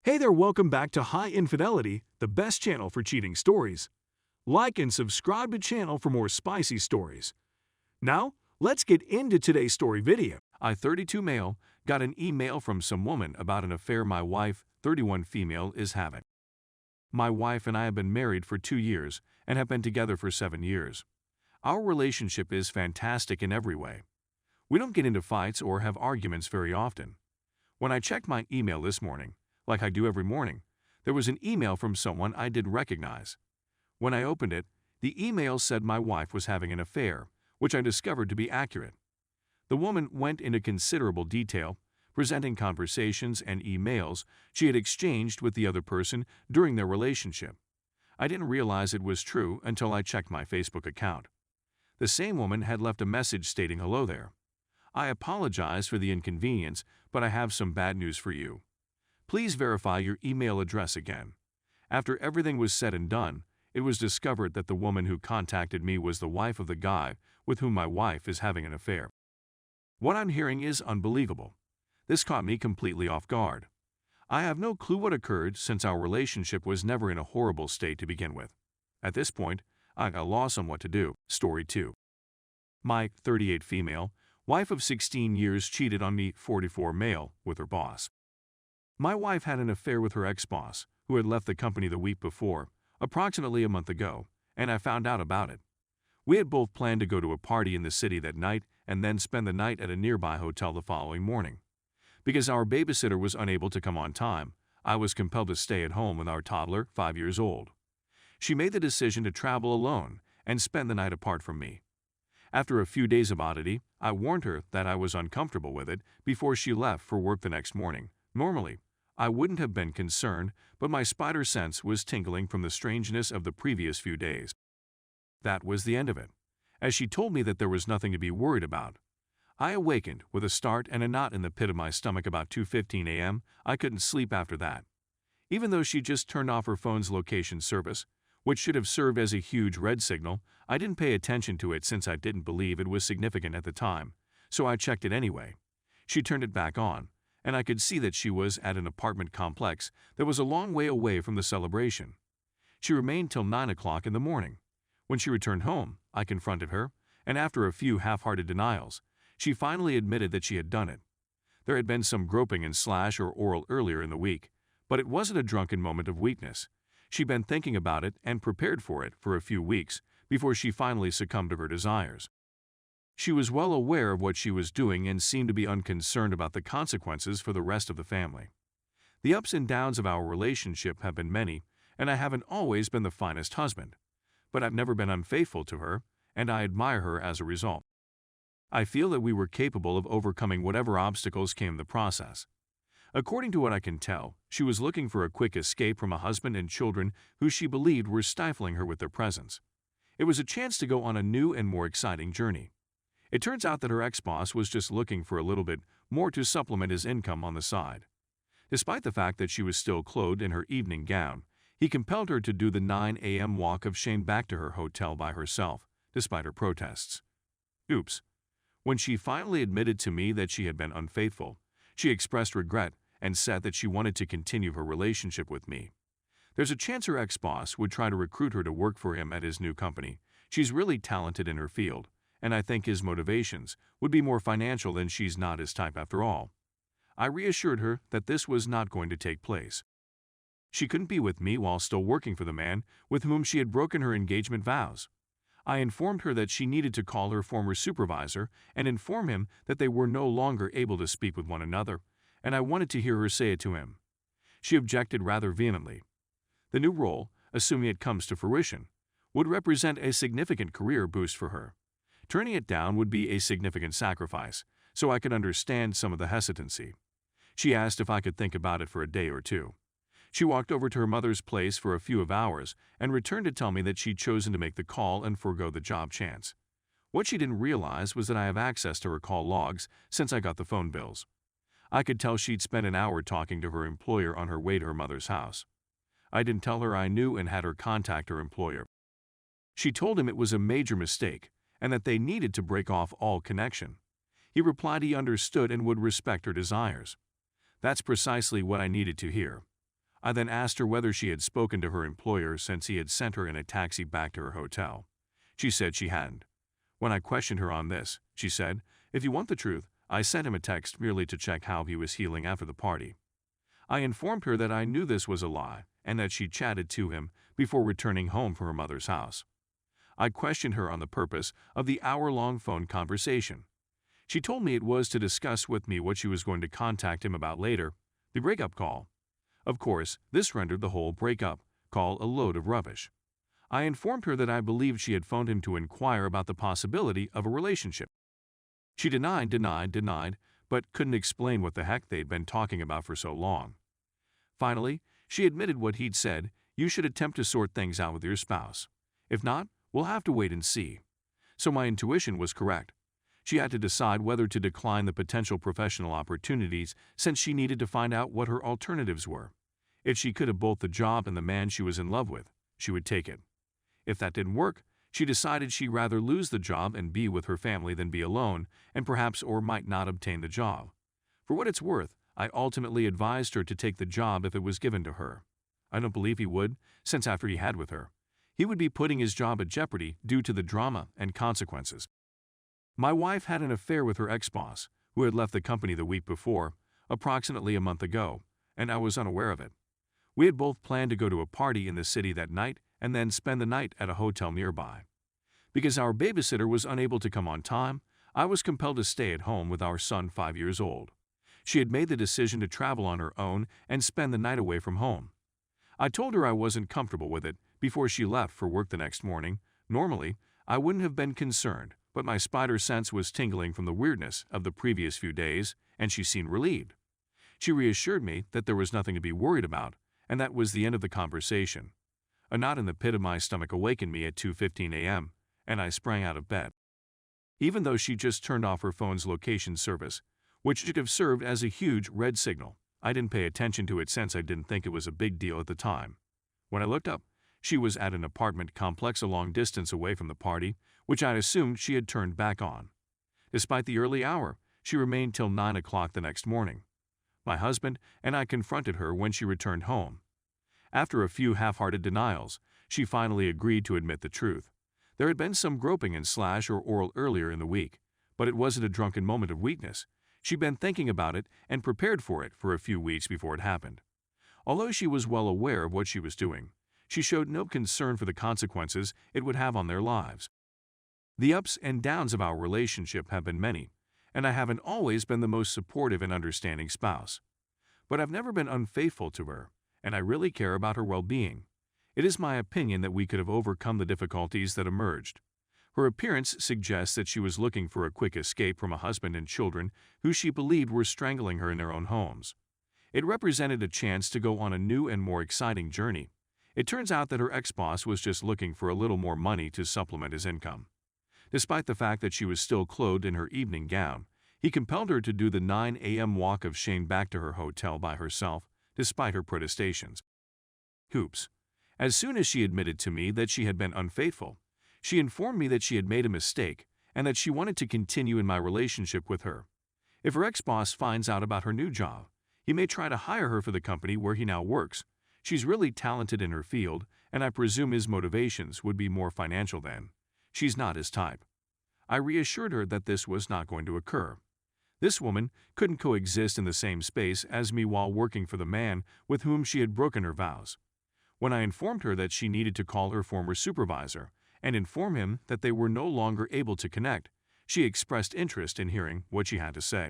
Hey there, welcome back to High Infidelity, the best channel for cheating stories. Like and subscribe to channel for more spicy stories. Now, let's get into today's story video. I, 32 male, got an email from some woman about an affair my wife, 31 female, is having. My wife and I have been married for 2 years and have been together for 7 years. Our relationship is fantastic in every way. We don't get into fights or have arguments very often. When I checked my email this morning, like I do every morning, there was an email from someone I didn't recognize. When I opened it, the email said my wife was having an affair, which I discovered to be accurate. The woman went into considerable detail, presenting conversations and emails she had exchanged with the other person during their relationship. I didn't realize it was true until I checked my Facebook account. The same woman had left a message stating hello there. I apologize for the inconvenience, but I have some bad news for you. Please verify your email address again. After everything was said and done, it was discovered that the woman who contacted me was the wife of the guy with whom my wife is having an affair. What I'm hearing is unbelievable. This caught me completely off guard. I have no clue what occurred since our relationship was never in a horrible state to begin with. At this point, I got lost on what to do. Story 2. My 38 female, wife of 16 years cheated on me 44 male with her boss. My wife had an affair with her ex-boss, who had left the company the week before, approximately a month ago, and I found out about it. We had both planned to go to a party in the city that night and then spend the night at a nearby hotel the following morning. Because our babysitter was unable to come on time, I was compelled to stay at home with our toddler, 5 years old. She made the decision to travel alone and spend the night apart from me. After a few days of oddity, I warned her that I was uncomfortable with it before she left for work the next morning. Normally, I wouldn't have been concerned, but my spider sense was tingling from the strangeness of the previous few days. That was the end of it, as she told me that there was nothing to be worried about. I awakened with a start and a knot in the pit of my stomach about 2:15 a.m. I couldn't sleep after that. Even though she just turned off her phone's location service, which should have served as a huge red signal, I didn't pay attention to it since I didn't believe it was significant at the time, so I checked it anyway. She turned it back on, and I could see that she was at an apartment complex that was a long way away from the celebration. She remained till 9 o'clock in the morning. When she returned home, I confronted her, and after a few half-hearted denials, she finally admitted that she had done it. There had been some groping and slash or oral earlier in the week, but it wasn't a drunken moment of weakness. She'd been thinking about it and prepared for it for a few weeks before she finally succumbed to her desires. She was well aware of what she was doing and seemed to be unconcerned about the consequences for the rest of the family. The ups and downs of our relationship have been many, and I haven't always been the finest husband. But I've never been unfaithful to her, and I admire her as a result. I feel that we were capable of overcoming whatever obstacles came in the process. According to what I can tell, she was looking for a quick escape from a husband and children who she believed were stifling her with their presence. It was a chance to go on a new and more exciting journey. It turns out that her ex-boss was just looking for a little bit more to supplement his income on the side. Despite the fact that she was still clothed in her evening gown, he compelled her to do the 9 a.m. walk of shame back to her hotel by herself, despite her protests. Oops. When she finally admitted to me that she had been unfaithful, she expressed regret and said that she wanted to continue her relationship with me. There's a chance her ex-boss would try to recruit her to work for him at his new company. She's really talented in her field, and I think his motivations would be more financial than she's not his type after all. I reassured her that this was not going to take place. She couldn't be with me while still working for the man with whom she had broken her engagement vows. I informed her that she needed to call her former supervisor and inform him that they were no longer able to speak with one another, and I wanted to hear her say it to him. She objected rather vehemently. The new role, assuming it comes to fruition, would represent a significant career boost for her. Turning it down would be a significant sacrifice, so I could understand some of the hesitancy. She asked if I could think about it for a day or two. She walked over to her mother's place for a few hours and returned to tell me that she'd chosen to make the call and forego the job chance. What she didn't realize was that I have access to her call logs since I got the phone bills. I could tell she'd spent an hour talking to her employer on her way to her mother's house. I didn't tell her I knew and had her contact her employer. She told him it was a major mistake and that they needed to break off all connection. He replied he understood and would respect her desires. That's precisely what I needed to hear. I then asked her whether she had spoken to her employer since he had sent her in a taxi back to her hotel. She said she hadn't. When I questioned her on this, she said, "If you want the truth, I sent him a text merely to check how he was healing after the party." I informed her that I knew this was a lie and that she chatted to him before returning home from her mother's house. I questioned her on the purpose of the hour-long phone conversation. She told me it was to discuss with me what she was going to contact him about later, the breakup call. Of course, this rendered the whole breakup call a load of rubbish. I informed her that I believed she had phoned him to inquire about the possibility of a relationship. She denied, but couldn't explain what the heck they'd been talking about for so long. Finally, she admitted what he'd said: "You should attempt to sort things out with your spouse. If not, we'll have to wait and see." So my intuition was correct. She had to decide whether to decline the potential professional opportunities since she needed to find out what her alternatives were. If she could have both the job and the man she was in love with, she would take it. If that didn't work, she decided she'd rather lose the job and be with her family than be alone and perhaps or might not obtain the job. For what it's worth, I ultimately advised her to take the job if it was given to her. I don't believe he would, since after he had with her, he would be putting his job at jeopardy due to the drama and consequences. My wife had an affair with her ex-boss, who had left the company the week before, approximately a month ago, and I was unaware of it. We had both planned to go to a party in the city that night and then spend the night at a hotel nearby. Because our babysitter was unable to come on time, I was compelled to stay at home with our son 5 years old. She had made the decision to travel on her own and spend the night away from home. I told her I wasn't comfortable with it before she left for work the next morning. Normally, I wouldn't have been concerned, but my spider sense was tingling from the weirdness of the previous few days, and she seemed relieved. She reassured me that there was nothing to be worried about, and that was the end of the conversation. A knot in the pit of my stomach awakened me at 2:15 a.m., and I sprang out of bed. Even though she just turned off her phone's location service, which should have served as a huge red signal, I didn't pay attention to it since I didn't think it was a big deal at the time. When I looked up, she was at an apartment complex a long distance away from the party, which I assumed she had turned back on. Despite the early hour, she remained till 9 o'clock the next morning. My husband and I confronted her when she returned home. After a few half-hearted denials, she finally agreed to admit the truth. There had been some groping and slash or oral earlier in the week, but it wasn't a drunken moment of weakness. She'd been thinking about it and prepared for it for a few weeks before it happened. Although she was well aware of what she was doing, she showed no concern for the consequences it would have on their lives. The ups and downs of our relationship have been many, and I haven't always been the most supportive and understanding spouse. But I've never been unfaithful to her, and I really care about her well-being. It is my opinion that we could have overcome the difficulties that emerged. Her appearance suggests that she was looking for a quick escape from a husband and children who she believed were strangling her in their own homes. It represented a chance to go on a new and more exciting journey. It turns out that her ex-boss was just looking for a little more money to supplement his income. Despite the fact that she was still clothed in her evening gown, he compelled her to do the 9 a.m. walk of shame back to her hotel by herself, despite her protestations. Hoops. As soon as she admitted to me that she had been unfaithful, she informed me that she had made a mistake and that she wanted to continue in my relationship with her. If her ex-boss finds out about her new job, he may try to hire her for the company where he now works. She's really talented in her field, and I presume his motivations would be more financial than. She's not his type. I reassured her that this was not going to occur. This woman couldn't coexist in the same space as me while working for the man with whom she had broken her vows. When I informed her that she needed to call her former supervisor and inform him that they were no longer able to connect, she expressed interest in hearing what she had to say.